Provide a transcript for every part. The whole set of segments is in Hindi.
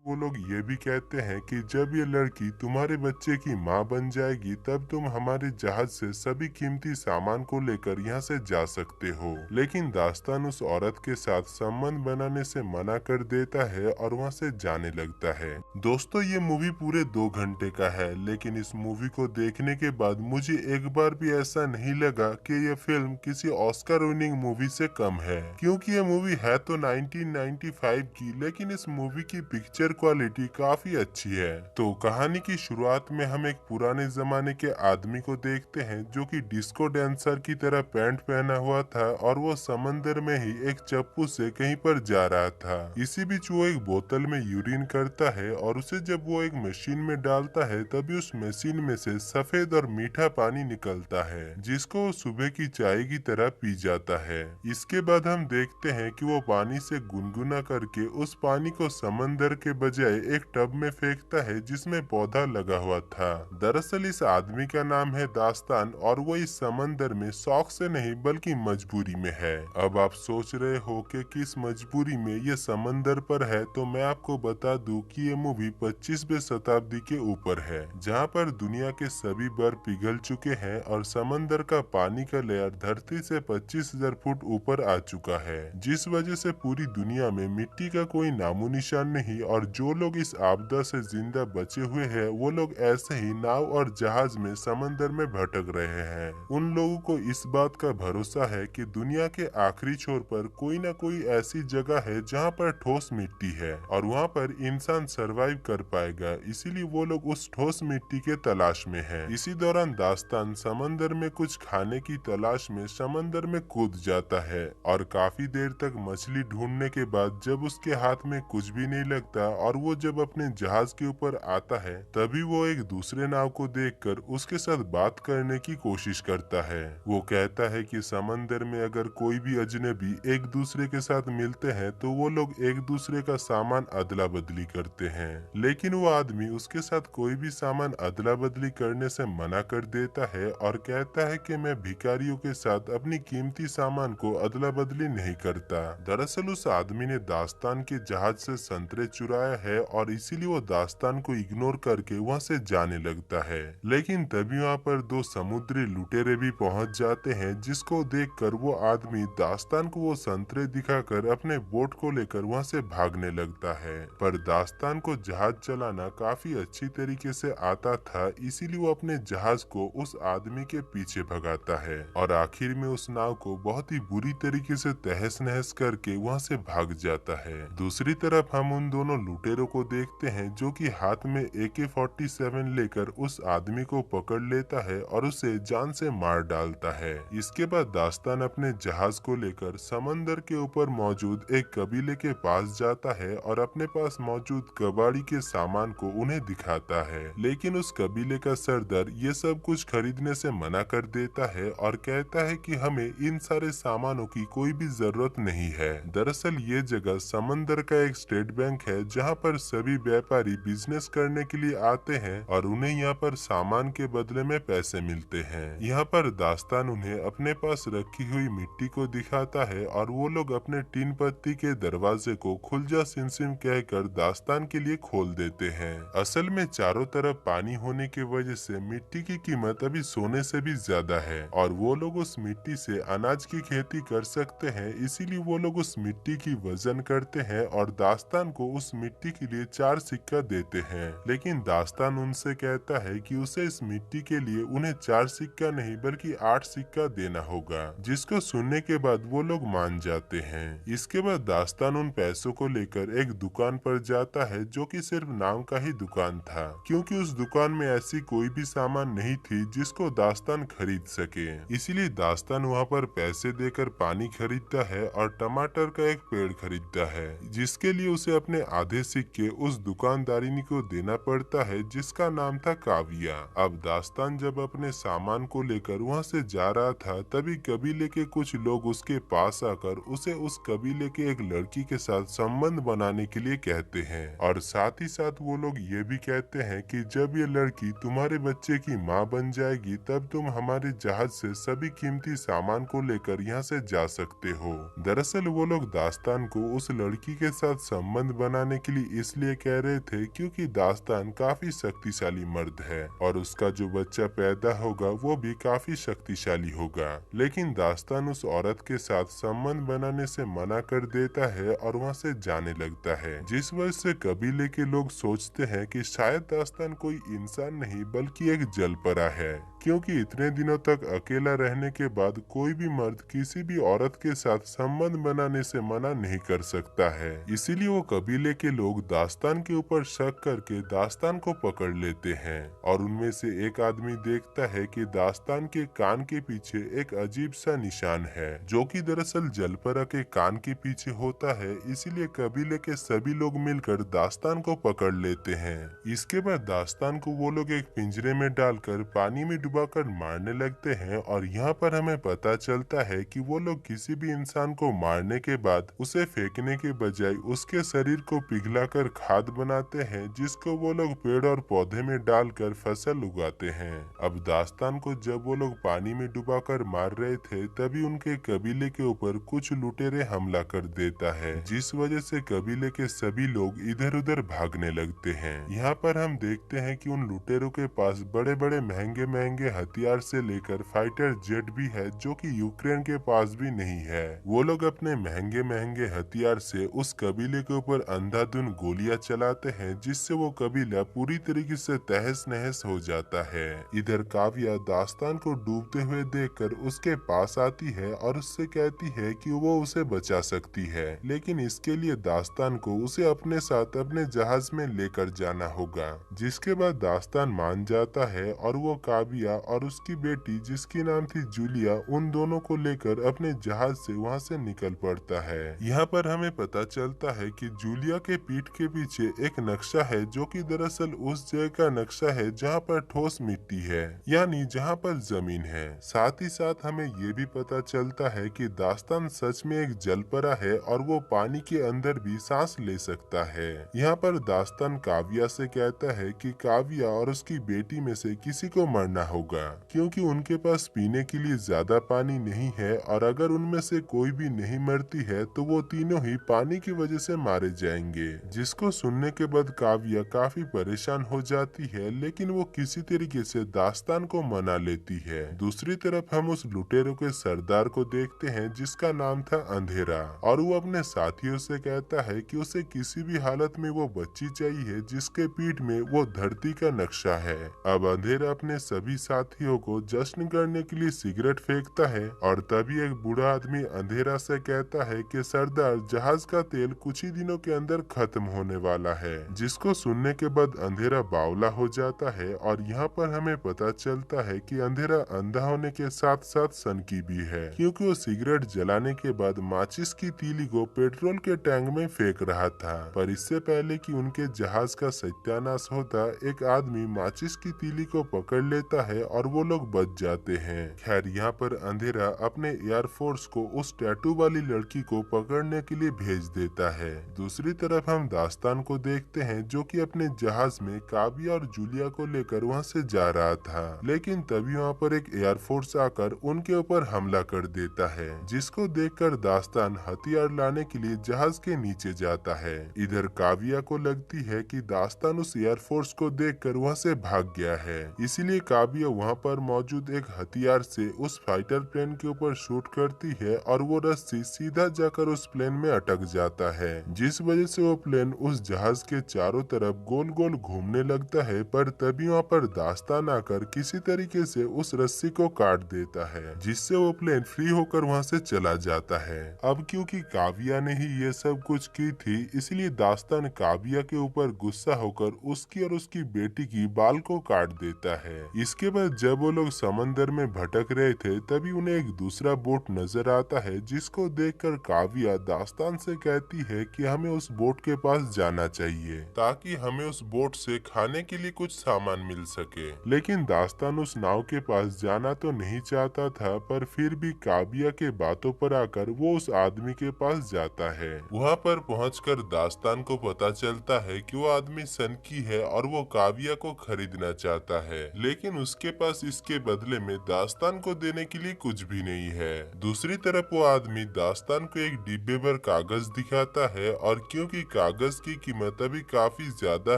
वो लोग ये भी कहते हैं कि जब ये लड़की तुम्हारे बच्चे की माँ बन जाएगी तब तुम हमारे जहाज से सभी कीमती सामान को लेकर यहाँ से जा सकते हो। लेकिन दास्तान उस औरत के साथ संबंध बनाने से मना कर देता है और वहाँ से जाने लगता है। दोस्तों, ये मूवी पूरे 2 घंटे का है, लेकिन इस मूवी को देखने के बाद मुझे एक बार भी ऐसा नहीं लगा कि ये फिल्म किसी ऑस्कर विनिंग मूवी से कम है, क्योंकि ये मूवी है तो 1995 की, लेकिन इस मूवी की पिक्चर क्वालिटी काफी अच्छी है। तो कहानी की शुरुआत में हम एक पुराने जमाने के आदमी को देखते हैं जो कि डिस्को डांसर की तरह पैंट पहना हुआ था और वो समंदर में ही एक चप्पू से कहीं पर जा रहा था। इसी बीच वो एक बोतल में यूरिन करता है और उसे जब वो एक मशीन में डालता है तभी उस मशीन में से सफेद और मीठा पानी निकलता है, जिसको वो सुबह की चाय की तरह पी जाता है। इसके बाद हम देखते हैं कि वो पानी से गुनगुना करके उस पानी को समंदर के बजाय एक टब में फेंकता है जिसमें पौधा लगा हुआ था। दरअसल इस आदमी का नाम है दास्तान और वो इस समंदर में शौक से नहीं बल्कि मजबूरी में है। अब आप सोच रहे हो कि किस मजबूरी में ये समंदर पर है, तो मैं आपको बता दूं कि ये मूवी 25वीं शताब्दी के ऊपर है, जहाँ पर दुनिया के सभी बर्फ पिघल चुके हैं और समंदर का पानी का लेयर धरती से 25,000 फुट ऊपर आ चुका है, जिस वजह से पूरी दुनिया में मिट्टी का कोई नामो निशान नहीं। और जो लोग इस आपदा से जिंदा बचे हुए हैं वो लोग ऐसे ही नाव और जहाज में समंदर में भटक रहे हैं। उन लोगों को इस बात का भरोसा है कि दुनिया के आखिरी छोर पर कोई न कोई ऐसी जगह है जहाँ पर ठोस मिट्टी है और वहाँ पर इंसान सरवाइव कर पाएगा, इसीलिए वो लोग उस ठोस मिट्टी के तलाश में है। इसी दौरान दास्तान समंदर में कुछ खाने की तलाश में समंदर में कूद जाता है और काफी देर तक मछली ढूंढने के बाद जब उसके हाथ में कुछ भी नहीं लगता और वो जब अपने जहाज के ऊपर आता है तभी वो एक दूसरे नाव को देखकर उसके साथ बात करने की कोशिश करता है। वो कहता है कि समंदर में अगर कोई भी अजनबी एक दूसरे के साथ मिलते हैं तो वो लोग एक दूसरे का सामान अदला बदली करते हैं, लेकिन वो आदमी उसके साथ कोई भी सामान अदला बदली करने से मना कर देता है और कहता है कि मैं भिखारियों के साथ अपनी कीमती सामान को अदला बदली नहीं करता। दरअसल उस आदमी ने दास्तान के जहाज से संतरे चुराया है और इसीलिए वो दास्तान को इग्नोर करके वहाँ से जाने लगता है। लेकिन तभी वहाँ पर दो समुद्री लुटेरे भी पहुँच जाते हैं, जिसको देखकर वो आदमी दास्तान को वो संतरे दिखाकर अपने बोट को लेकर वहाँ से भागने लगता है। पर दास्तान को जहाज चलाना काफी अच्छी तरीके से आता था, इसीलिए वो अपने जहाज को उस आदमी के पीछे भगाता है और आखिर में उस नाव को बहुत ही बुरी तरीके से तहस नहस करके वहाँ से भाग जाता है। दूसरी तरफ हम उन दोनों लुटेरों को देखते हैं जो कि हाथ में AK-47 लेकर उस आदमी को पकड़ लेता है और उसे जान से मार डालता है। इसके बाद दास्तान अपने जहाज को लेकर समंदर के ऊपर मौजूद एक कबीले के पास जाता है और अपने पास मौजूद कबाड़ी के सामान को उन्हें दिखाता है, लेकिन उस कबीले का सरदार ये सब कुछ खरीदने से मना कर देता है और कहता है कि हमें इन सारे सामानों की कोई भी जरूरत नहीं है। दरअसल ये जगह समंदर का एक स्टेट बैंक है जहाँ पर सभी व्यापारी बिजनेस करने के लिए आते हैं और उन्हें यहाँ पर सामान के बदले में पैसे मिलते हैं। यहाँ पर दास्तान उन्हें अपने पास रखी हुई मिट्टी को दिखाता है और वो लोग अपने टीन पत्ती के दरवाजे को खुल जा सिम सिम कहकर दास्तान के लिए खोल देते हैं। असल में चारों तरफ पानी होने की वजह से मिट्टी की कीमत अभी सोने से भी ज्यादा है और वो लोग उस मिट्टी से अनाज की खेती कर सकते हैं, इसीलिए वो लोग उस मिट्टी की वजन करते हैं और दास्तान को उस मिट्टी के लिए 4 सिक्का देते हैं। लेकिन दास्तान उनसे कहता है कि उसे इस मिट्टी के लिए उन्हें 4 सिक्का नहीं बल्कि 8 सिक्का देना होगा, जिसको सुनने के बाद वो लोग मान जाते हैं। इसके बाद दास्तान उन पैसों को लेकर एक दुकान पर जाता है जो कि सिर्फ नाम का ही दुकान था, क्योंकि उस दुकान में ऐसी कोई भी सामान नहीं थी जिसको दास्तान खरीद सके। इसीलिए दास्तान वहाँ पर पैसे देकर पानी खरीदता है और टमाटर का एक पेड़ खरीदता है, जिसके लिए उसे अपने आधे सिक्के उस दुकानदारिनी को देना पड़ता है जिसका नाम था काविया। अब दास्तान जब अपने सामान को लेकर वहाँ से जा रहा था तभी कबीले के कुछ लोग उसके पास आकर उसे उस कबीले के एक लड़की के साथ संबंध बनाने के लिए कहते हैं और साथ ही साथ वो लोग ये भी कहते हैं कि जब ये लड़की तुम्हारे बच्चे की माँ बन जाएगी तब तुम हमारे जहाज से सभी कीमती सामान को लेकर यहाँ से जा सकते हो। दरअसल वो लोग दास्तान को उस लड़की के साथ संबंध बनाने के बेसिकली इसलिए कह रहे थे क्योंकि दास्तान काफी शक्तिशाली मर्द है और उसका जो बच्चा पैदा होगा वो भी काफी शक्तिशाली होगा। लेकिन दास्तान उस औरत के साथ संबंध बनाने से मना कर देता है और वहाँ से जाने लगता है, जिस वजह से कबीले के लोग सोचते हैं कि शायद दास्तान कोई इंसान नहीं बल्कि एक जलपरा है, क्योंकि इतने दिनों तक अकेला रहने के बाद कोई भी मर्द किसी भी औरत के साथ संबंध बनाने से मना नहीं कर सकता है। इसीलिए वो कबीले के लोग दास्तान के ऊपर शक करके दास्तान को पकड़ लेते हैं और उनमें से एक आदमी देखता है कि दास्तान के कान के पीछे एक अजीब सा निशान है, जो कि दरअसल जलपरा के कान के पीछे होता है। इसीलिए कबीले के सभी लोग मिलकर दास्तान को पकड़ लेते हैं। इसके बाद दास्तान को वो लोग एक पिंजरे में डालकर पानी में डुबाकर मारने लगते हैं और यहाँ पर हमें पता चलता है कि वो लोग किसी भी इंसान को मारने के बाद उसे फेंकने के बजाय उसके शरीर को पिघलाकर खाद बनाते हैं, जिसको वो लोग पेड़ और पौधे में डालकर फसल उगाते हैं। अब दास्तान को जब वो लोग पानी में डुबाकर मार रहे थे तभी उनके कबीले के ऊपर कुछ लुटेरे हमला कर देता है, जिस वजह से कबीले के सभी लोग इधर उधर भागने लगते हैं। यहाँ पर हम देखते हैं कि उन लुटेरों के पास बड़े बड़े महंगे महंगे हथियार से लेकर फाइटर जेट भी है, जो कि यूक्रेन के पास भी नहीं है। वो लोग अपने महंगे महंगे हथियार से उस कबीले के ऊपर अंधाधुंध गोलियां चलाते हैं, जिससे वो कबीला पूरी तरीके से तहस नहस हो जाता है। इधर काव्या दास्तान को डूबते हुए देखकर उसके पास आती है और उससे कहती है कि वो उसे बचा सकती है, लेकिन इसके लिए दास्तान को उसे अपने साथ अपने जहाज में लेकर जाना होगा। जिसके बाद दास्तान मान जाता है और वो काव्या और उसकी बेटी जिसकी नाम थी जूलिया, उन दोनों को लेकर अपने जहाज से वहाँ से निकल पड़ता है। यहाँ पर हमें पता चलता है कि जूलिया के पीठ के पीछे एक नक्शा है, जो कि दरअसल उस जगह का नक्शा है जहाँ पर ठोस मिट्टी है, यानी जहाँ पर जमीन है। साथ ही साथ हमें ये भी पता चलता है कि दास्तान सच में एक जलपरा है और वो पानी के अंदर भी सांस ले सकता है। यहाँ पर दास्तान काव्या से कहता है कि काव्या और उसकी बेटी में से किसी को मरना होगा, क्योंकि उनके पास पीने के लिए ज्यादा पानी नहीं है और अगर उनमें से कोई भी नहीं मरती है तो वो तीनों ही पानी की वजह से मारे जाएंगे। जिसको सुनने के बाद काव्या काफी परेशान हो जाती है, लेकिन वो किसी तरीके से दास्तान को मना लेती है। दूसरी तरफ हम उस लुटेरों के सरदार को देखते हैं जिसका नाम था अंधेरा, और वो अपने साथियों से कहता है कि उसे किसी भी हालत में वो बच्ची चाहिए जिसके पीठ में वो धरती का नक्शा है। अब अंधेरा अपने सभी साथियों को जश्न करने के लिए सिगरेट फेंकता है और तभी एक बूढ़ा आदमी अंधेरा से कहता है कि सरदार, जहाज का तेल कुछ ही दिनों के अंदर खत्म होने वाला है। जिसको सुनने के बाद अंधेरा बावला हो जाता है और यहाँ पर हमें पता चलता है कि अंधेरा अंधा होने के साथ साथ सनकी भी है, क्योंकि वो सिगरेट जलाने के बाद माचिस की तीली को पेट्रोल के टैंक में फेंक रहा था। पर इससे पहले कि उनके जहाज का सत्यानाश होता, एक आदमी माचिस की तीली को पकड़ लेता है और वो लोग बच जाते हैं। खैर, यहाँ पर अंधेरा अपने एयरफोर्स को उस टैटू वाली लड़की को पकड़ने के लिए भेज देता है। दूसरी तरफ हम दास्तान को देखते हैं जो कि अपने जहाज में काव्या और जूलिया को लेकर वहाँ से जा रहा था, लेकिन तभी वहाँ पर एक एयरफोर्स आकर उनके ऊपर हमला कर देता है, जिसको देखकर दास्तान हथियार लाने के लिए जहाज के नीचे जाता है। इधर काव्या को लगती है कि दास्तान उस एयरफोर्स को देखकर वहाँ से भाग गया है, इसीलिए काव्या वहाँ पर मौजूद एक हथियार से उस फाइटर प्लेन के ऊपर शूट करती है और वो रस्सी सीधा जाकर उस प्लेन में अटक जाता है, जिस वजह से वो प्लेन उस जहाज के चारों तरफ गोल गोल घूमने लगता है। पर तभी वहाँ पर दास्तान आकर किसी तरीके से उस रस्सी को काट देता है, जिससे वो प्लेन फ्री होकर वहाँ से चला जाता है। अब क्योंकि काव्या ने ही ये सब कुछ की थी, इसलिए दास्तान काव्या के ऊपर गुस्सा होकर उसकी और उसकी बेटी की बाल को काट देता है। इसके बाद जब वो लोग समंदर में भटक रहे थे तभी उन्हें एक दूसरा बोट नजर आता है, जिसको देखकर काव्या दास्तान से कहती है कि हमें उस बोट के पास जाना चाहिए ताकि हमें उस बोट से खाने के लिए कुछ सामान मिल सके। लेकिन दास्तान उस नाव के पास जाना तो नहीं चाहता था, पर फिर भी काव्या के बातों पर आकर वो उस आदमी के पास जाता है। वहाँ पर पहुंचकर दास्तान को पता चलता है कि वो आदमी सनकी है और वो काव्या को खरीदना चाहता है, लेकिन उसके जिसके पास इसके बदले में दास्तान को देने के लिए कुछ भी नहीं है। दूसरी तरफ वो आदमी दास्तान को एक डिब्बे भर कागज दिखाता है, और क्योंकि कागज की कीमत अभी काफी ज्यादा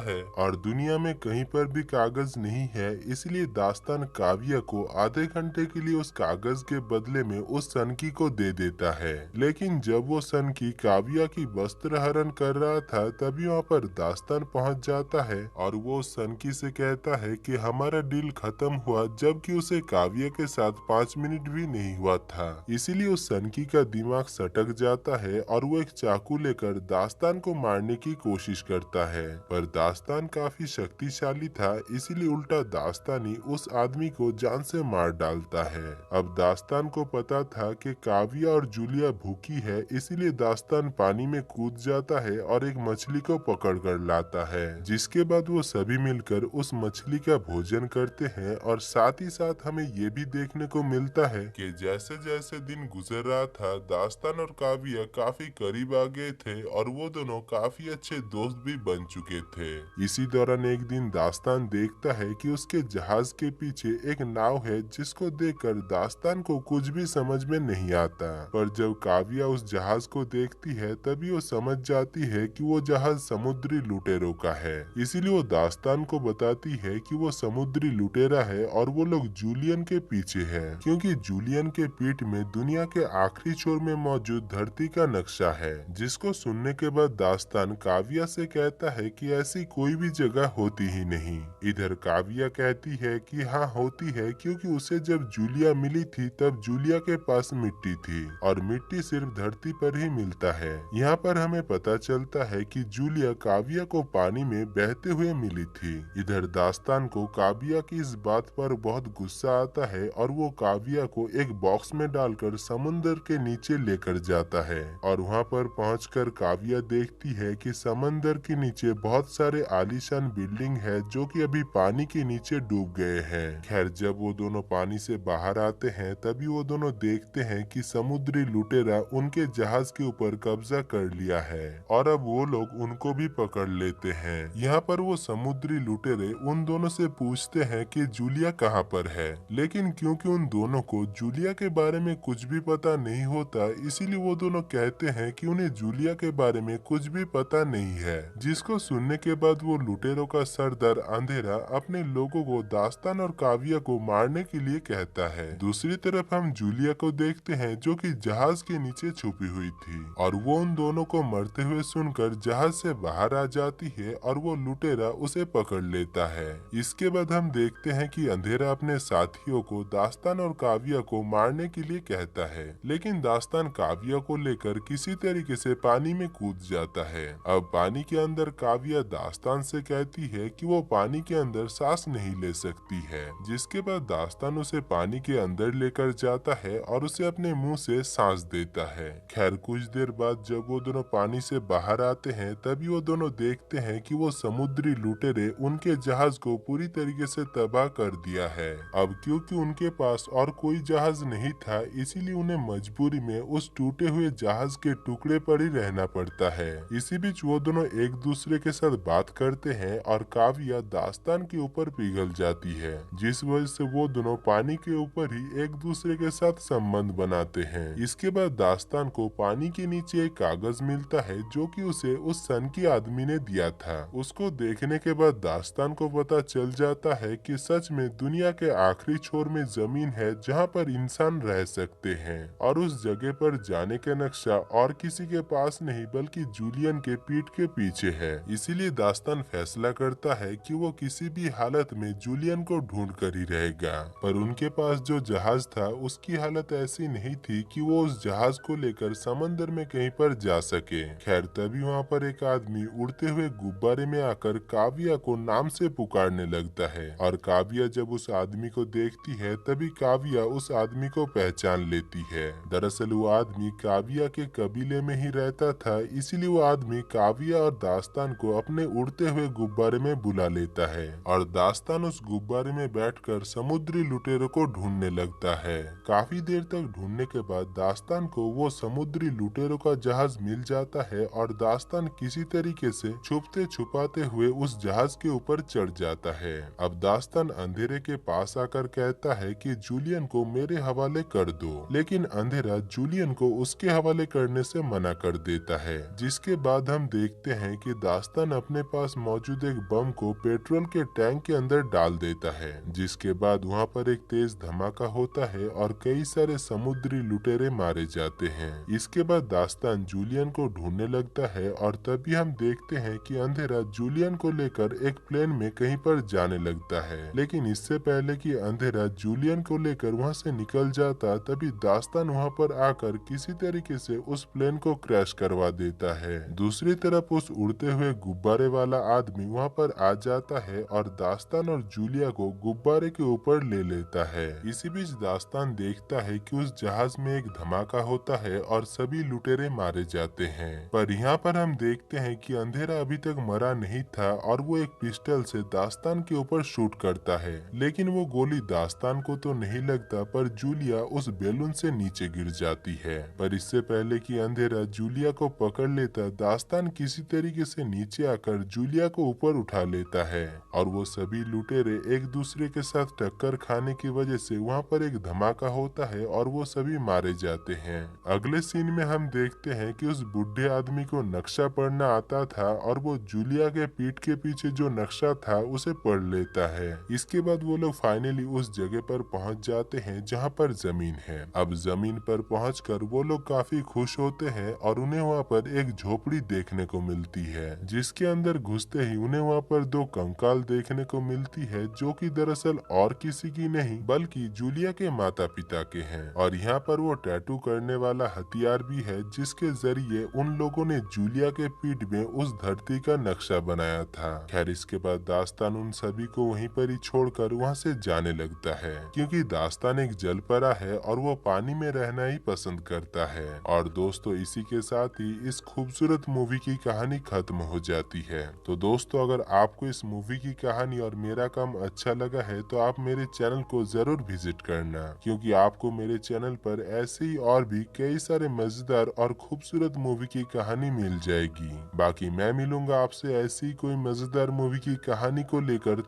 है और दुनिया में कहीं पर भी कागज नहीं है, इसलिए दास्तान काव्या को आधे घंटे के लिए उस कागज के बदले में उस सनकी को दे देता है। लेकिन जब वो सनकी काव्या की वस्त्र हरण कर रहा था, तभी वहाँ पर दास्तान पहुँच जाता है और वो उस सनकी से कहता है कि हमारा डील खत्म हुआ, जबकि उसे काव्या के साथ 5 मिनट भी नहीं हुआ था। इसीलिए उस सनकी का दिमाग सटक जाता है और वो एक चाकू लेकर दास्तान को मारने की कोशिश करता है, पर दास्तान काफी शक्तिशाली था, इसीलिए उल्टा दास्तान ही उस आदमी को जान से मार डालता है। अब दास्तान को पता था कि काव्या और जूलिया भूखी है, इसीलिए दास्तान पानी में कूद जाता है और एक मछली को पकड़ कर लाता है, जिसके बाद वो सभी मिलकर उस मछली का भोजन करते हैं। और साथ ही साथ हमें ये भी देखने को मिलता है कि जैसे जैसे दिन गुजर रहा था, दास्तान और काव्या काफी करीब आ गए थे और वो दोनों काफी अच्छे दोस्त भी बन चुके थे। इसी दौरान एक दिन दास्तान देखता है कि उसके जहाज के पीछे एक नाव है, जिसको देखकर दास्तान को कुछ भी समझ में नहीं आता, पर जब काव्या उस जहाज को देखती है तभी वो समझ जाती है कि वो जहाज समुद्री लुटेरों का है। इसीलिए वो दास्तान को बताती है कि वो समुद्री लुटेरा है और वो लोग जूलियन के पीछे है, क्योंकि जूलियन के पीठ में दुनिया के आखिरी छोर में मौजूद धरती का नक्शा है। जिसको सुनने के बाद दास्तान काव्या से कहता है कि ऐसी कोई भी जगह होती ही नहीं। इधर काव्या कहती है कि हाँ होती है, क्योंकि उसे जब जूलिया मिली थी तब जूलिया के पास मिट्टी थी और मिट्टी सिर्फ धरती पर ही मिलता है। यहाँ पर हमें पता चलता है कि जूलिया काव्या को पानी में बहते हुए मिली थी। इधर दास्तान को काव्या की इस बात पर बहुत गुस्सा आता है और वो काव्या को एक बॉक्स में डालकर समुन्द्र के नीचे लेकर जाता है, और वहाँ पर पहुंचकर काव्या देखती है कि समंदर के नीचे बहुत सारे आलीशान बिल्डिंग है जो कि अभी पानी के नीचे डूब गए हैं। खैर, जब वो दोनों पानी से बाहर आते हैं तभी वो दोनों देखते हैं कि समुद्री लुटेरा उनके जहाज के ऊपर कब्जा कर लिया है और अब वो लोग उनको भी पकड़ लेते हैं। यहाँ पर वो समुद्री लुटेरे उन दोनों से पूछते हैं कि जूलिया कहाँ पर है, लेकिन क्योंकि उन दोनों को जूलिया के बारे में कुछ भी पता नहीं होता, इसीलिए वो दोनों कहते हैं कि उन्हें जूलिया के बारे में कुछ भी पता नहीं है। जिसको सुनने के बाद वो लुटेरों का सरदार अंधेरा अपने लोगों को दास्तान और काव्या को मारने के लिए कहता है। दूसरी तरफ हम जूलिया को देखते हैं जो कि जहाज के नीचे छुपी हुई थी और वो उन दोनों को मरते हुए सुनकर जहाज से बाहर आ जाती है और वो लुटेरा उसे पकड़ लेता है। इसके बाद हम देखते हैं कि अंधेरा अपने साथियों को दास्तान और काव्या को मारने के लिए कहता है, लेकिन दास्तान काव्या को लेकर किसी तरीके से पानी में कूद जाता है। अब पानी के अंदर काव्या दास्तान से कहती है कि वो पानी के अंदर सांस नहीं ले सकती है, जिसके बाद दास्तान उसे पानी के अंदर लेकर जाता है और उसे अपने मुंह से सांस देता है। खैर, कुछ देर बाद जब वो दोनों पानी से बाहर आते हैं तभी वो दोनों देखते हैं कि वो समुद्री लुटेरे उनके जहाज को पूरी तरीके से तबाह कर दिया है। अब क्योंकि उनके पास और कोई जहाज नहीं था, इसीलिए उन्हें मजबूरी में उस टूटे हुए जहाज के टुकड़े पर ही रहना पड़ता है। इसी बीच वो दोनों एक दूसरे के साथ बात करते हैं और काव्या दास्तान के ऊपर पिघल जाती है, जिस वजह से वो दोनों पानी के ऊपर ही एक दूसरे के साथ संबंध बनाते हैं। इसके बाद दास्तान को पानी के नीचे एक कागज मिलता है जो कि उसे उस सनकी आदमी ने दिया था। उसको देखने के बाद दास्तान को पता चल जाता है कि सच में दुनिया के आखिरी छोर में जमीन है जहाँ पर इंसान रह सकते हैं, और उस जगह पर जाने का नक्शा और किसी के पास नहीं बल्कि जूलियन के पीठ के पीछे है। इसीलिए दास्तान फैसला करता है कि वो किसी भी हालत में जूलियन को ढूंढ कर ही रहेगा, पर उनके पास जो जहाज था उसकी हालत ऐसी नहीं थी कि वो उस जहाज को लेकर समंदर में कहीं पर जा सके। खैर, तभी वहाँ पर एक आदमी उड़ते हुए गुब्बारे में आकर काव्या को नाम से पुकारने लगता है, और काव्या जब उस आदमी को देखती है तभी काव्या उस आदमी को पहचान लेती है। दरअसल वो आदमी काव्या के कबीले में ही रहता था, इसीलिए वो आदमी काव्या और दास्तान को अपने उड़ते हुए गुब्बारे में बुला लेता है और दास्तान उस गुब्बारे में बैठकर समुद्री लुटेरों को ढूंढने लगता है। काफी देर तक ढूंढने के बाद दास्तान को वो समुद्री लुटेरों का जहाज मिल जाता है और दास्तान किसी तरीके से छुपते छुपाते हुए उस जहाज के ऊपर चढ़ जाता है। अब दास्तान अंधेरे के पास आकर कहता है कि जूलियन को मेरे हवाले कर दो, लेकिन अंधेरा जूलियन को उसके हवाले करने से मना कर देता है। जिसके बाद हम देखते हैं कि दास्तान अपने पास मौजूद एक बम को पेट्रोल के टैंक के अंदर डाल देता है, जिसके बाद वहाँ पर एक तेज धमाका होता है और कई सारे समुद्री लुटेरे मारे जाते हैं। इसके बाद दास्तान जूलियन को ढूंढने लगता है और तभी हम देखते हैं कि अंधेरा जूलियन को लेकर एक प्लेन में कहीं पर जाने लगता है। लेकिन इससे पहले कि अंधेरा जूलियन को लेकर वहाँ से निकल जाता, तभी दास्तान वहाँ पर आकर किसी तरीके से उस प्लेन को क्रैश करवा देता है। दूसरी तरफ उस उड़ते हुए गुब्बारे वाला आदमी वहाँ पर आ जाता है और दास्तान और जूलिया को गुब्बारे के ऊपर ले लेता है। इसी बीच दास्तान देखता है कि उस जहाज में एक धमाका होता है और सभी लुटेरे मारे जाते हैं। पर यहाँ पर हम देखते हैं कि अंधेरा अभी तक मरा नहीं था और वो एक पिस्टल से दास्तान के ऊपर शूट करता है, लेकिन वो गोली दास्तान को तो नहीं लगता, पर जूलिया उस बैलून से नीचे गिर जाती है। पर इससे पहले कि अंधेरा जूलिया को पकड़ लेता, दास्तान किसी तरीके से नीचे आकर जूलिया को ऊपर उठा लेता है और वो सभी लुटेरे एक दूसरे के साथ टक्कर खाने की वजह से वहाँ पर एक धमाका होता है और वो सभी मारे जाते हैं। अगले सीन में हम देखते हैं कि उस बुढ़े आदमी को नक्शा पढ़ना आता था और वो जूलिया के पीठ के पीछे जो नक्शा था उसे पढ़ लेता है। इसके बाद वो लोग फाइनली उस जगह पर पहुंच जाते हैं जहां पर जमीन है। अब जमीन पर पहुंचकर वो लोग काफी खुश होते हैं और उन्हें वहां पर एक झोपड़ी देखने को मिलती है, जिसके अंदर घुसते ही उन्हें वहां पर दो कंकाल देखने को मिलती है, जो कि दरअसल और किसी की नहीं बल्कि जूलिया के माता पिता के हैं। और यहाँ पर वो टैटू करने वाला हथियार भी है, जिसके जरिए उन लोगों ने जूलिया के पीठ में उस धरती का नक्शा बनाया था। खैर इसके बाद दास्तान उन सभी को वहीं पर ही छोड़कर वहाँ से जाने लगता है, क्योंकि दास्तान एक जलपरा है और वो पानी में रहना ही पसंद करता है। और दोस्तों इसी के साथ ही इस खूबसूरत मूवी की कहानी खत्म हो जाती है। तो दोस्तों अगर आपको इस मूवी की कहानी और मेरा काम अच्छा लगा है तो आप मेरे चैनल को जरूर विजिट करना, क्योंकि आपको मेरे चैनल पर ऐसे ही और भी कई सारे मजेदार और खूबसूरत मूवी की कहानी मिल जाएगी। बाकी मैं मिलूंगा आपसे ऐसी कोई मजेदार मूवी की कहानी को लेकर।